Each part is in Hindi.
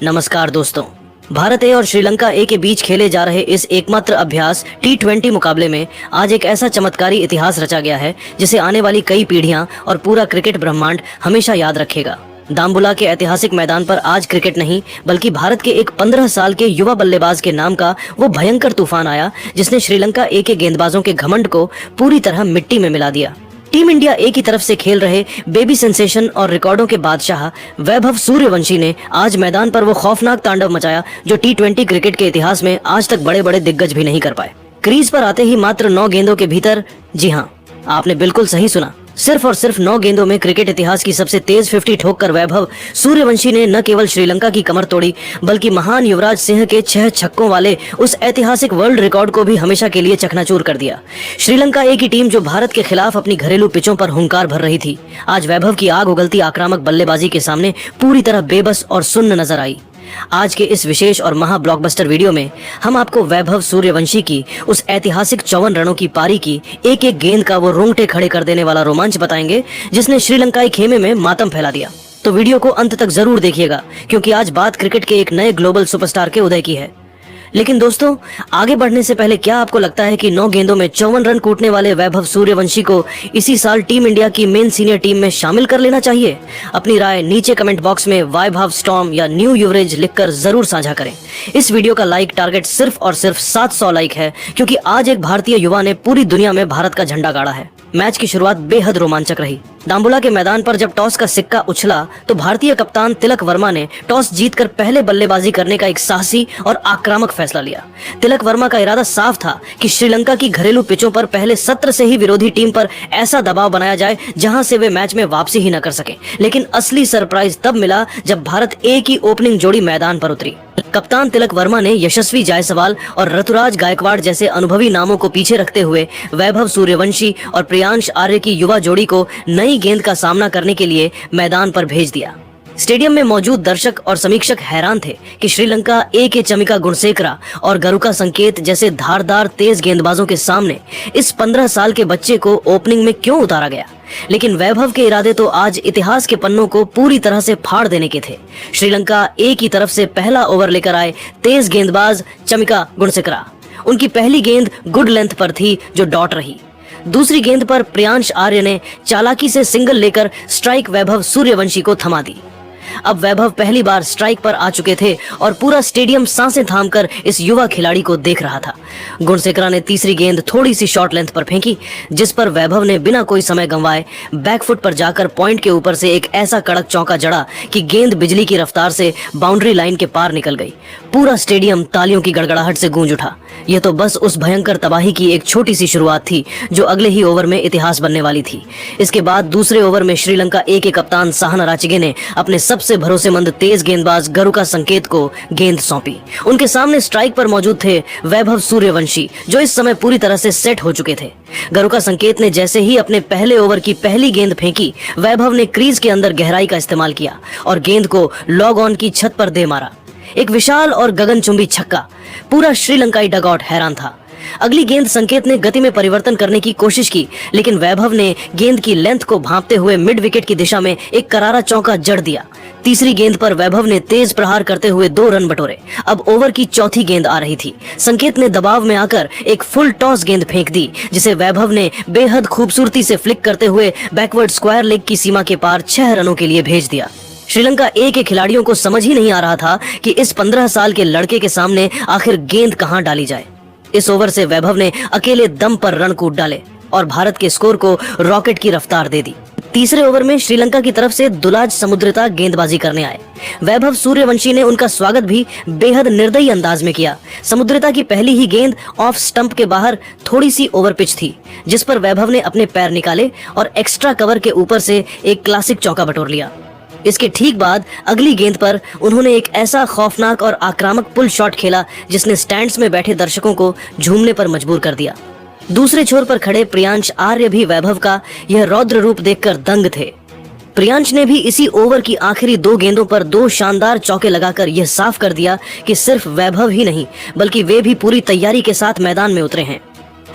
नमस्कार दोस्तों। भारत ए और श्रीलंका ए के बीच खेले जा रहे इस एकमात्र अभ्यास T20 मुकाबले में आज एक ऐसा चमत्कारी इतिहास रचा गया है जिसे आने वाली कई पीढ़ियां और पूरा क्रिकेट ब्रह्मांड हमेशा याद रखेगा। दाम्बुला के ऐतिहासिक मैदान पर आज क्रिकेट नहीं बल्कि भारत के एक 15 साल के युवा बल्लेबाज के नाम का वो भयंकर तूफान आया जिसने श्रीलंका ए के गेंदबाजों के घमंड को पूरी तरह मिट्टी में मिला दिया। टीम इंडिया ए की तरफ से खेल रहे बेबी सेंसेशन और रिकॉर्डों के बादशाह वैभव सूर्यवंशी ने आज मैदान पर वो खौफनाक तांडव मचाया जो T20 क्रिकेट के इतिहास में आज तक बड़े बड़े दिग्गज भी नहीं कर पाए। क्रीज पर आते ही मात्र 9 गेंदों के भीतर, जी हाँ, आपने बिल्कुल सही सुना, सिर्फ और सिर्फ 9 गेंदों में क्रिकेट इतिहास की सबसे तेज 50 ठोककर वैभव सूर्यवंशी ने न केवल श्रीलंका की कमर तोड़ी बल्कि महान युवराज सिंह के 6 छक्कों वाले उस ऐतिहासिक वर्ल्ड रिकॉर्ड को भी हमेशा के लिए चकनाचूर कर दिया। श्रीलंका ए की टीम जो भारत के खिलाफ अपनी घरेलू पिचों पर हुंकार भर रही थी, आज वैभव की आग उगलती आक्रामक बल्लेबाजी के सामने पूरी तरह बेबस और सुन्न नजर आई। आज के इस विशेष और महा ब्लॉकबस्टर वीडियो में हम आपको वैभव सूर्यवंशी की उस ऐतिहासिक 54 रनों की पारी की एक एक गेंद का वो रोंगटे खड़े कर देने वाला रोमांच बताएंगे जिसने श्रीलंकाई खेमे में मातम फैला दिया। तो वीडियो को अंत तक जरूर देखिएगा क्योंकि आज बात क्रिकेट के एक नए ग्लोबल सुपरस्टार के उदय की है। लेकिन दोस्तों, आगे बढ़ने से पहले क्या आपको लगता है कि 9 गेंदों में 54 रन कूटने वाले वैभव सूर्यवंशी को इसी साल टीम इंडिया की मेन सीनियर टीम में शामिल कर लेना चाहिए? अपनी राय नीचे कमेंट बॉक्स में वैभव स्टॉर्म या न्यू यूवरेज लिखकर जरूर साझा करें। इस वीडियो का लाइक टारगेट सिर्फ और सिर्फ 700 लाइक है क्योंकि आज एक भारतीय युवा ने पूरी दुनिया में भारत का झंडा गाड़ा है। मैच की शुरुआत बेहद रोमांचक रही। दाम्बुला के मैदान पर जब टॉस का सिक्का उछला तो भारतीय कप्तान तिलक वर्मा ने टॉस जीतकर पहले बल्लेबाजी करने का एक साहसी और आक्रामक फैसला लिया। तिलक वर्मा का इरादा साफ था कि श्रीलंका की घरेलू पिचों पर पहले सत्र से ही विरोधी टीम पर ऐसा दबाव बनाया जाए जहां से वे मैच में वापसी ही न कर सके। लेकिन असली सरप्राइज तब मिला जब भारत ए की ओपनिंग जोड़ी मैदान पर उतरी। कप्तान तिलक वर्मा ने यशस्वी जायसवाल और ऋतुराज गायकवाड़ जैसे अनुभवी नामों को पीछे रखते हुए वैभव सूर्यवंशी और प्रियांश आर्य की युवा जोड़ी को नई गेंद का सामना करने के लिए मैदान पर भेज दिया। स्टेडियम में मौजूद दर्शक और समीक्षक हैरान थे कि श्रीलंका ए के चमिका गुणसेकरा और गरुका संकेत जैसे धारदार तेज गेंदबाजों के सामने इस 15 साल के बच्चे को ओपनिंग में क्यों उतारा गया। लेकिन वैभव के इरादे तो आज इतिहास के पन्नों को पूरी तरह से फाड़ देने के थे। श्रीलंका ए की तरफ से पहला ओवर लेकर आए तेज गेंदबाज चमिका गुणसेकरा। उनकी पहली गेंद गुड लेंथ पर थी जो डॉट रही। दूसरी गेंद पर प्रियांश आर्य ने चालाकी से सिंगल लेकर स्ट्राइक वैभव सूर्यवंशी को थमा दी। अब वैभव पहली बार स्ट्राइक पर आ चुके थे और पूरा स्टेडियम सांसें थामकर इस युवा खिलाड़ी को देख रहा था। गुणसेकरा ने तीसरी गेंद थोड़ी सी शॉर्ट लेंथ पर फेंकी जिस पर वैभव ने बिना कोई समय गंवाए बैकफुट पर जाकर पॉइंट के ऊपर से एक ऐसा कड़क चौका जड़ा कि गेंद बिजली की रफ्तार से बाउंड्री लाइन के पार निकल गई। पूरा स्टेडियम तालियों की गड़गड़ाहट से गूंज उठा। यह तो बस उस भयंकर तबाही की एक छोटी सी शुरुआत थी जो अगले ही ओवर में इतिहास बनने वाली थी। इसके बाद दूसरे ओवर में श्रीलंका ए के कप्तान साहन राचिगे ने अपने सबसे भरोसेमंद तेज गेंदबाज गरुका संकेत को गेंद सौंपी। उनके सामने स्ट्राइक पर मौजूद थे वैभव सूर्यवंशी जो इस समय पूरी तरह से सेट हो चुके थे। गरुका संकेत ने जैसे ही अपने पहले ओवर की पहली गेंद फेंकी, वैभव ने क्रीज के अंदर गहराई का इस्तेमाल किया और गेंद को लॉग ऑन की छत पर दे मारा। एक विशाल और गगनचुंबी छक्का। पूरा श्रीलंकाई डगआउट हैरान था। अगली गेंद संकेत ने गति में परिवर्तन करने की कोशिश की लेकिन वैभव ने गेंद की लेंथ को भांपते हुए मिड विकेट की दिशा में एक करारा चौका जड़ दिया। तीसरी गेंद पर वैभव ने तेज प्रहार करते हुए 2 रन बटोरे। अब ओवर की चौथी गेंद आ रही थी। संकेत ने दबाव में आकर एक फुल टॉस गेंद फेंक दी जिसे वैभव ने बेहद खूबसूरती से फ्लिक करते हुए बैकवर्ड स्क्वायर लेग की सीमा के पार 6 रनों के लिए भेज दिया। श्रीलंका ए के खिलाड़ियों को समझ ही नहीं आ रहा था कि इस 15 साल के लड़के के सामने आखिर गेंद कहां डाली जाए। इस ओवर से वैभव ने अकेले दम पर रन कूट डाले और भारत के स्कोर को रॉकेट की रफ्तार दे दी। तीसरे ओवर में श्रीलंका की तरफ से दुलाज समुद्रता गेंदबाजी करने आए। वैभव सूर्यवंशी ने उनका स्वागत भी बेहद निर्दयी अंदाज में किया। समुद्रता की पहली ही गेंद ऑफ स्टंप के बाहर थोड़ी सी ओवर पिच थी जिस पर वैभव ने अपने पैर निकाले और एक्स्ट्रा कवर के ऊपर से एक क्लासिक चौका बटोर लिया। इसके ठीक बाद अगली गेंद पर उन्होंने एक ऐसा खौफनाक और आक्रामक पुल शॉट खेला जिसने स्टैंड्स में बैठे दर्शकों को झूमने पर मजबूर कर दिया। दूसरे छोर पर खड़े प्रियांश आर्य भी वैभव का यह रौद्र रूप देखकर दंग थे। प्रियांश ने भी इसी ओवर की आखिरी 2 गेंदों पर 2 शानदार चौके लगाकर यह साफ कर दिया कि सिर्फ वैभव ही नहीं बल्कि वे भी पूरी तैयारी के साथ मैदान में उतरे हैं।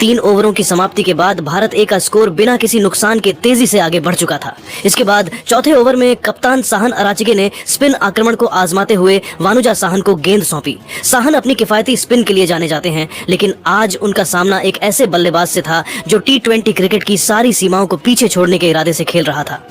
3 ओवरों की समाप्ति के बाद भारत ए का स्कोर बिना किसी नुकसान के तेजी से आगे बढ़ चुका था। इसके बाद चौथे ओवर में कप्तान साहन अराचिके ने स्पिन आक्रमण को आजमाते हुए वानुजा साहन को गेंद सौंपी। साहन अपनी किफायती स्पिन के लिए जाने जाते हैं, लेकिन आज उनका सामना एक ऐसे बल्लेबाज से था जो T20 क्रिकेट की सारी सीमाओं को पीछे छोड़ने के इरादे से खेल रहा था।